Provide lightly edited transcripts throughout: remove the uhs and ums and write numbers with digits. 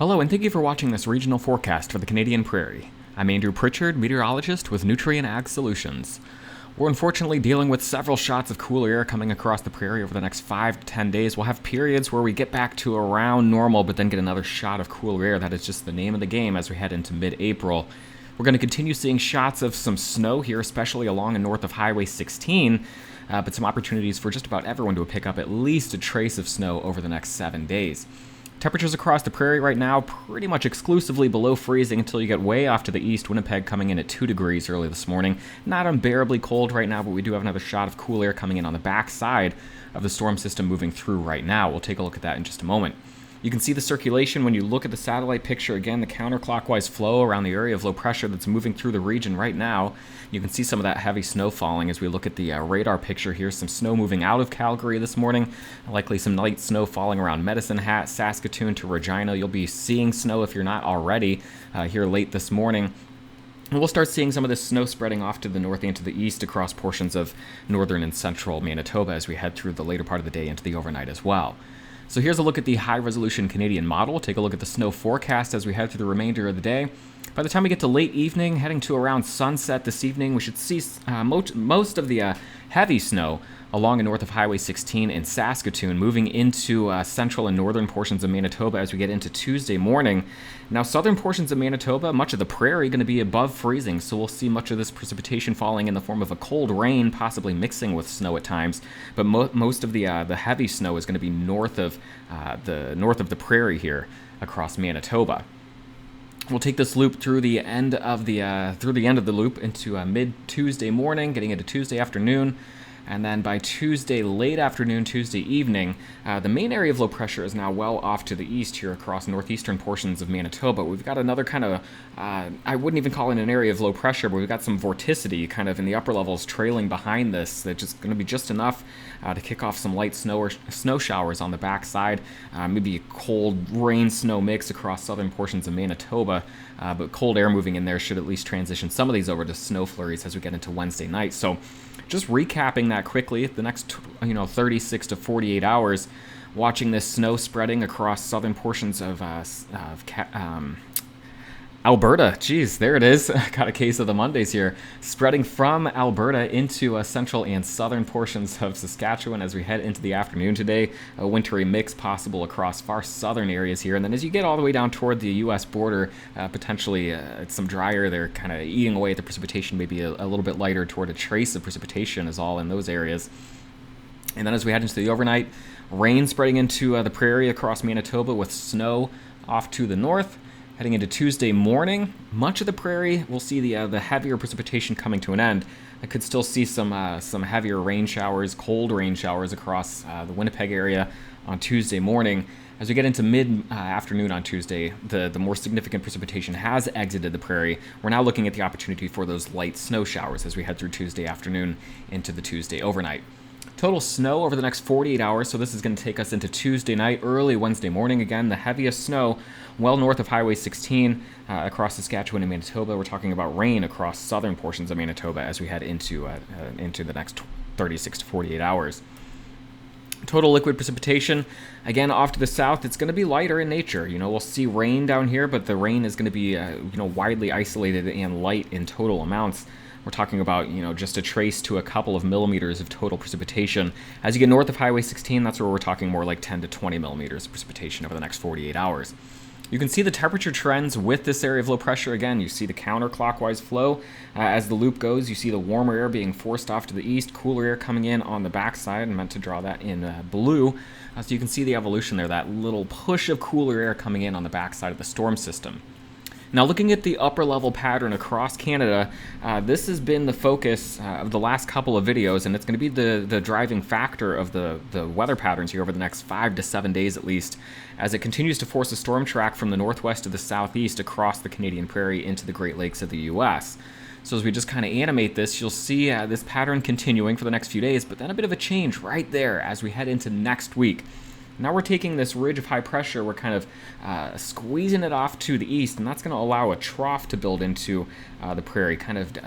Hello, and thank you for watching this regional forecast for the Canadian Prairie. I'm Andrew Pritchard, meteorologist with Nutrien Ag Solutions. We're unfortunately dealing with several shots of cooler air coming across the prairie over the next 5 to 10 days. We'll have periods where we get back to around normal, but then get another shot of cooler air. That is just the name of the game as we head into mid-April. We're going to continue seeing shots of some snow here, especially along and north of Highway 16, but some opportunities for just about everyone to pick up at least a trace of snow over the next 7 days. Temperatures across the prairie right now pretty much exclusively below freezing until you get way off to the east. Winnipeg coming in at 2 degrees early this morning. Not unbearably cold right now, but we do have another shot of cool air coming in on the backside of the storm system moving through right now. We'll take a look at that in just a moment. You can see the circulation when you look at the satellite picture. Again, the counterclockwise flow around the area of low pressure that's moving through the region right now. You can see some of that heavy snow falling as we look at the radar picture here. Some snow moving out of Calgary this morning. Likely some light snow falling around Medicine Hat, Saskatoon to Regina. You'll be seeing snow if you're not already here late this morning. And we'll start seeing some of this snow spreading off to the north and to the east across portions of northern and central Manitoba as we head through the later part of the day into the overnight as well. So here's a look at the high-resolution Canadian model. Take a look at the snow forecast as we head through the remainder of the day. By the time we get to late evening, heading to around sunset this evening, we should see most of the heavy snow along and north of Highway 16 in Saskatoon, moving into central and northern portions of Manitoba as we get into Tuesday morning. Now, southern portions of Manitoba, much of the prairie, going to be above freezing, so we'll see much of this precipitation falling in the form of a cold rain, possibly mixing with snow at times. But most of the heavy snow is going to be north of the prairie here across Manitoba. We'll take this loop through the end of the loop into mid Tuesday morning, getting into Tuesday afternoon. And then by Tuesday late afternoon, Tuesday evening, the main area of low pressure is now well off to the east here across northeastern portions of Manitoba. We've got another kind of, I wouldn't even call it an area of low pressure, but we've got some vorticity kind of in the upper levels trailing behind this. That's just going to be just enough to kick off some light snow showers on the backside. Maybe a cold rain-snow mix across southern portions of Manitoba, but cold air moving in there should at least transition some of these over to snow flurries as we get into Wednesday night. So just recapping that quickly, the next 36 to 48 hours, watching this snow spreading across southern portions of Alberta. Geez, there it is. Got a case of the Mondays here. Spreading from Alberta into central and southern portions of Saskatchewan as we head into the afternoon today. A wintry mix possible across far southern areas here. And then as you get all the way down toward the U.S. border, potentially some drier. They're kind of eating away at the precipitation, maybe a little bit lighter toward a trace of precipitation is all in those areas. And then as we head into the overnight, rain spreading into the prairie across Manitoba with snow off to the north. Heading into Tuesday morning, much of the prairie will see the heavier precipitation coming to an end. I could still see some heavier rain showers, cold rain showers across the Winnipeg area on Tuesday morning. As we get into mid-afternoon on Tuesday, the more significant precipitation has exited the prairie. We're now looking at the opportunity for those light snow showers as we head through Tuesday afternoon into the Tuesday overnight. Total snow over the next 48 hours, so this is going to take us into Tuesday night, early Wednesday morning. Again, the heaviest snow well north of Highway 16 across Saskatchewan and Manitoba. We're talking about rain across southern portions of Manitoba as we head into the next 36 to 48 hours. Total liquid precipitation, again, off to the south, it's going to be lighter in nature. We'll see rain down here, but the rain is going to be, widely isolated and light in total amounts. We're talking about, just a trace to a couple of millimeters of total precipitation. As you get north of Highway 16, that's where we're talking more like 10 to 20 millimeters of precipitation over the next 48 hours. You can see the temperature trends with this area of low pressure. Again, you see the counterclockwise flow as the loop goes. You see the warmer air being forced off to the east, cooler air coming in on the backside. I meant to draw that in blue. So you can see the evolution there, that little push of cooler air coming in on the backside of the storm system. Now, looking at the upper level pattern across Canada, this has been the focus of the last couple of videos, and it's going to be the driving factor of the weather patterns here over the next 5 to 7 days at least, as it continues to force a storm track from the northwest to the southeast across the Canadian Prairie into the Great Lakes of the U.S. So as we just kind of animate this, you'll see this pattern continuing for the next few days, but then a bit of a change right there as we head into next week. Now we're taking this ridge of high pressure, we're kind of squeezing it off to the east, and that's going to allow a trough to build into the prairie, kind of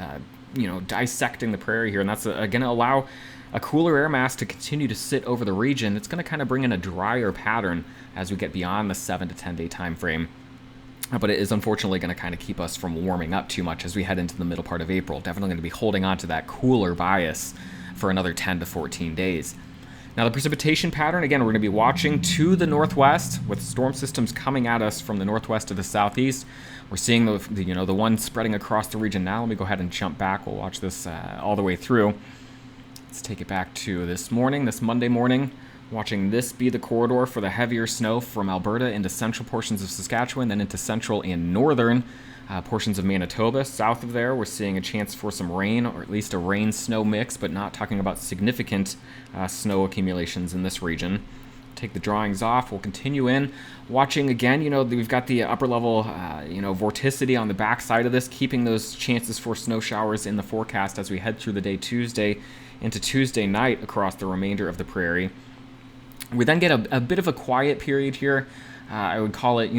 dissecting the prairie here, and that's going to allow a cooler air mass to continue to sit over the region. It's going to kind of bring in a drier pattern as we get beyond the 7 to 10 day time frame. but it is unfortunately going to kind of keep us from warming up too much as we head into the middle part of April. Definitely going to be holding on to that cooler bias for another 10 to 14 days. Now the precipitation pattern, again, we're going to be watching to the northwest with storm systems coming at us from the northwest to the southeast. We're seeing the one spreading across the region now. Let me go ahead and jump back. We'll watch this all the way through. Let's take it back to this morning, this Monday morning. Watching this be the corridor for the heavier snow from Alberta into central portions of Saskatchewan, then into central and northern portions of Manitoba. South of there, we're seeing a chance for some rain, or at least a rain-snow mix, but not talking about significant snow accumulations in this region. Take the drawings off. We'll continue in. Watching again, we've got the upper level, vorticity on the back side of this, keeping those chances for snow showers in the forecast as we head through the day Tuesday into Tuesday night across the remainder of the prairie. We then get a bit of a quiet period here. I would call it,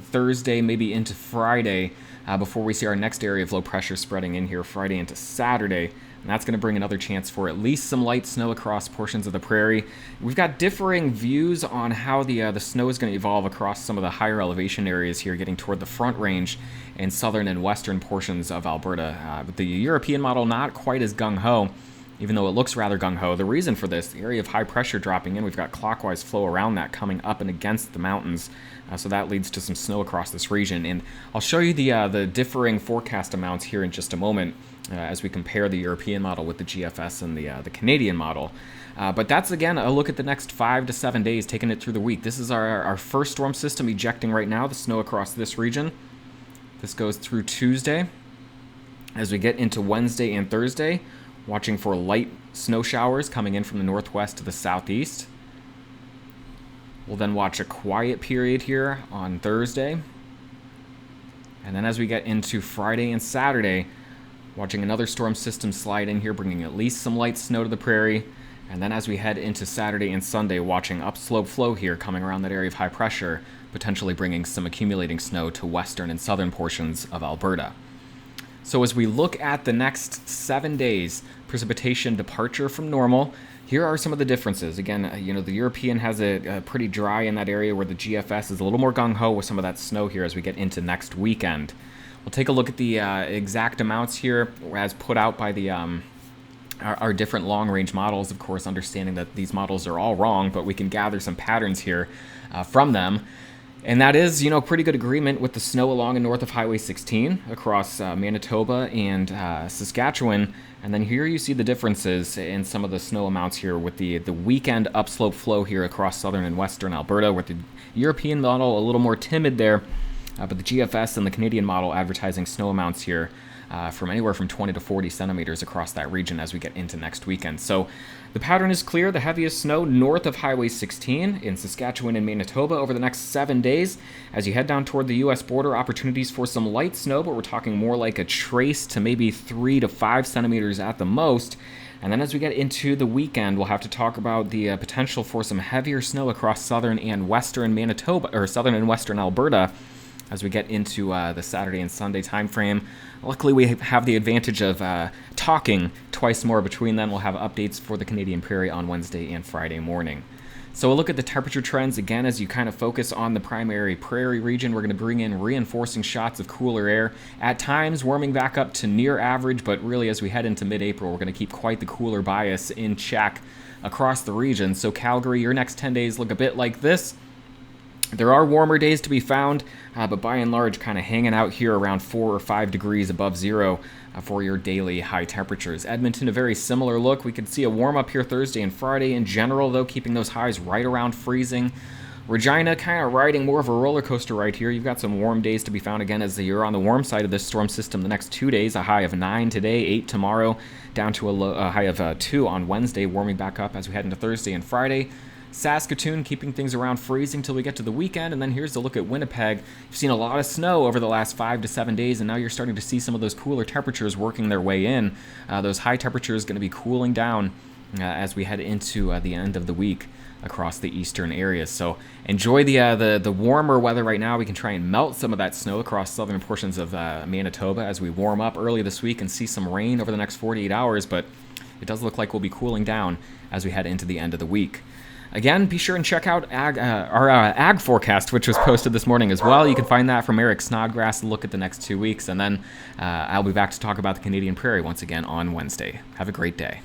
Thursday, maybe into Friday, before we see our next area of low pressure spreading in here Friday into Saturday. And that's going to bring another chance for at least some light snow across portions of the prairie. We've got differing views on how the snow is going to evolve across some of the higher elevation areas here, getting toward the Front Range and southern and western portions of Alberta. But the European model, not quite as gung-ho, even though it looks rather gung-ho. The reason for this, the area of high pressure dropping in, we've got clockwise flow around that coming up and against the mountains, so that leads to some snow across this region. And I'll show you the differing forecast amounts here in just a moment as we compare the European model with the GFS and the Canadian model. But that's, again, a look at the next 5 to 7 days, taking it through the week. This is our first storm system ejecting right now, the snow across this region. This goes through Tuesday. As we get into Wednesday and Thursday, watching for light snow showers coming in from the northwest to the southeast. We'll then watch a quiet period here on Thursday. And then as we get into Friday and Saturday, watching another storm system slide in here, bringing at least some light snow to the prairie. And then as we head into Saturday and Sunday, watching upslope flow here coming around that area of high pressure, potentially bringing some accumulating snow to western and southern portions of Alberta. So as we look at the next 7 days, precipitation departure from normal, here are some of the differences. Again, the European has a pretty dry in that area, where the GFS is a little more gung-ho with some of that snow here as we get into next weekend. We'll take a look at the exact amounts here as put out by the our different long-range models, of course, understanding that these models are all wrong, but we can gather some patterns here from them. And that is, pretty good agreement with the snow along and north of Highway 16 across Manitoba and Saskatchewan. And then here you see the differences in some of the snow amounts here with the weekend upslope flow here across southern and western Alberta, with the European model a little more timid there, but the GFS and the Canadian model advertising snow amounts here from anywhere from 20 to 40 centimeters across that region as we get into next weekend. So the pattern is clear. The heaviest snow north of Highway 16 in Saskatchewan and Manitoba over the next 7 days. As you head down toward the U.S. border, opportunities for some light snow, but we're talking more like a trace to maybe 3 to 5 centimeters at the most. And then as we get into the weekend, we'll have to talk about the potential for some heavier snow across southern and western Manitoba, or southern and western Alberta, as we get into the Saturday and Sunday time frame. Luckily, we have the advantage of talking twice more between them. We'll have updates for the Canadian Prairie on Wednesday and Friday morning. So we'll look at the temperature trends again as you kind of focus on the primary prairie region. We're going to bring in reinforcing shots of cooler air, at times warming back up to near average, but really as we head into mid-April, we're going to keep quite the cooler bias in check across the region. So Calgary, your next 10 days look a bit like this. There are warmer days to be found, but by and large kind of hanging out here around 4 or 5 degrees above zero for your daily high temperatures. Edmonton, a very similar look. We could see a warm up here Thursday and Friday in general, though, keeping those highs right around freezing. Regina kind of riding more of a roller coaster right here. You've got some warm days to be found again as you're on the warm side of this storm system the next 2 days. A high of 9 today, 8 tomorrow, down to a high of 2 on Wednesday, warming back up as we head into Thursday and Friday. Saskatoon keeping things around freezing till we get to the weekend. And then here's a look at Winnipeg. You've seen a lot of snow over the last 5 to 7 days, and now you're starting to see some of those cooler temperatures working their way in. Those high temperatures going to be cooling down as we head into the end of the week across the eastern areas. So enjoy the warmer weather right now. We can try and melt some of that snow across southern portions of Manitoba as we warm up early this week and see some rain over the next 48 hours, but it does look like we'll be cooling down as we head into the end of the week. Again, be sure and check out our ag forecast, which was posted this morning as well. You can find that from Eric Snodgrass. Look at the next 2 weeks, and then I'll be back to talk about the Canadian Prairie once again on Wednesday. Have a great day.